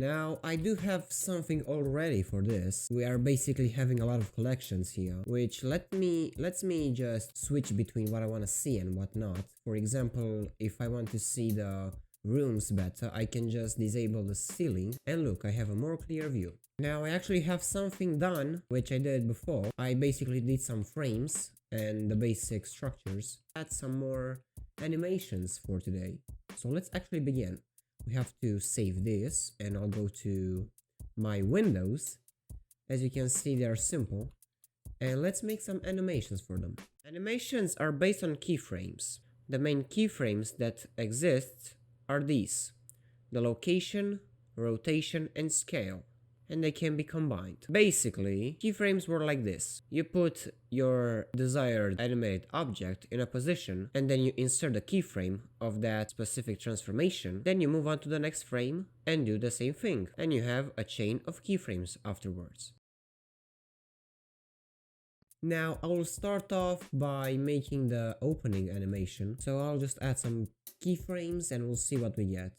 Now, I do have something already for this. We are basically having a lot of collections here, which lets me just switch between what I want to see and what not. For example, if I want to see the rooms better, I can just disable the ceiling, and look, I have a more clear view. Now, I actually have something done, which I did before. I basically did some frames and the basic structures, add some more animations for today. So let's actually begin. We have to save this, and I'll go to my windows. As you can see, they are simple, and let's make some animations for them. Animations are based on keyframes. The main keyframes that exist are these: the location, rotation, and scale, and they can be combined. Basically, keyframes were like this. You put your desired animated object in a position, and then you insert the keyframe of that specific transformation. Then you move on to the next frame and do the same thing, and you have a chain of keyframes afterwards. Now, I will start off by making the opening animation, so I'll just add some keyframes and we'll see what we get.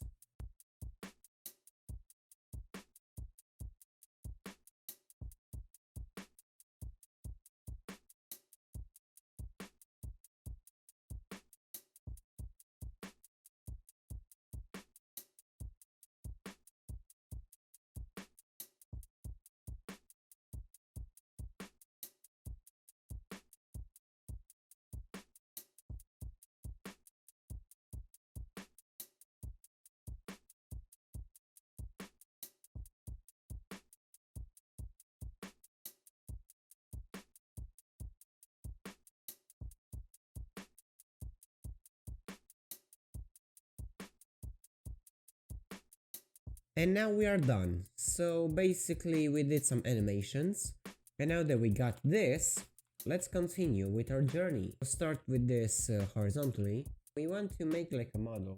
And now we are done. So basically we did some animations, and now that we got this, let's continue with our journey. We'll start with this horizontally. We want to make like a model.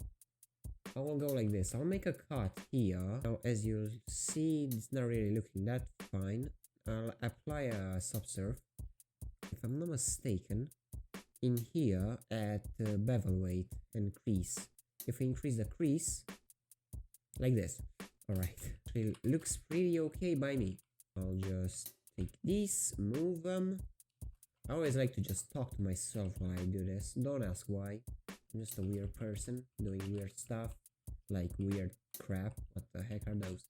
I will go like this. I'll make a cut here. Now as you'll see, it's not really looking that fine. I'll apply a subsurf. If I'm not mistaken, in here at bevel weight and crease. If we increase the crease, like this. Alright, it looks pretty okay by me. I'll just take these, move them. I always like to just talk to myself while I do this. Don't ask why. I'm just a weird person doing weird stuff, like weird crap. What the heck are those?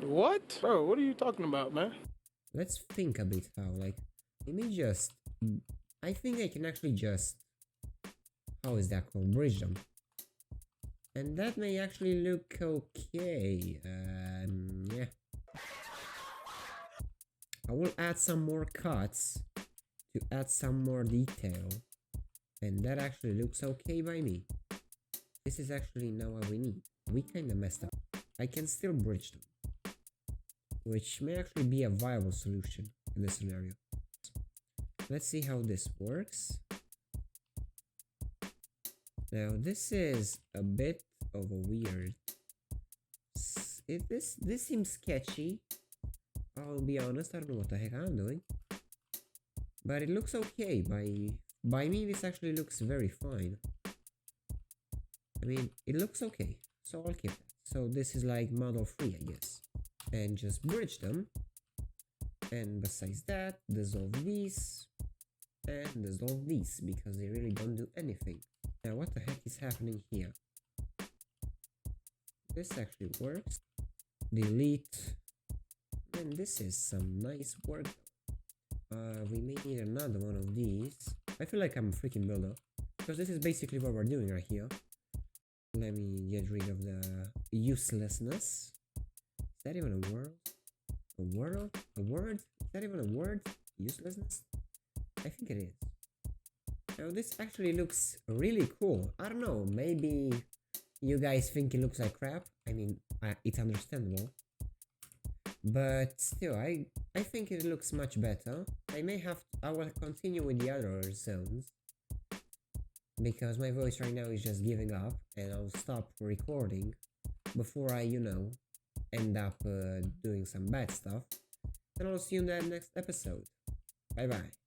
What? Bro, what are you talking about, man? Let's think a bit how, like, let me just... I think I can actually just... How is that called? Bridge them. And that may actually look okay. Yeah. I will add some more cuts to add some more detail. And that actually looks okay by me. This is actually now what we need. We kinda messed up. I can still bridge them, which may actually be a viable solution in this scenario. Let's see how this works. Now this is a bit of a weird. This seems sketchy. I'll be honest, I don't know what the heck I'm doing, but it looks okay. By me, this actually looks very fine. I mean, it looks okay, so I'll keep it. So this is like model 3, I guess, and just bridge them. And besides that, dissolve these and dissolve these because they really don't do anything. Now what the heck is happening here? This actually works. Delete. And this is some nice work. We may need another one of these. I feel like I'm a freaking builder, because this is basically what we're doing right here. Let me get rid of the uselessness. Is that even a word? A word? A word? Is that even a word? Uselessness? I think it is. Now this actually looks really cool. I don't know, maybe you guys think it looks like crap. I mean, it's understandable. But still, I think it looks much better. I will continue with the other zones, because my voice right now is just giving up, and I'll stop recording before I, end up doing some bad stuff. And I'll see you in the next episode. Bye bye.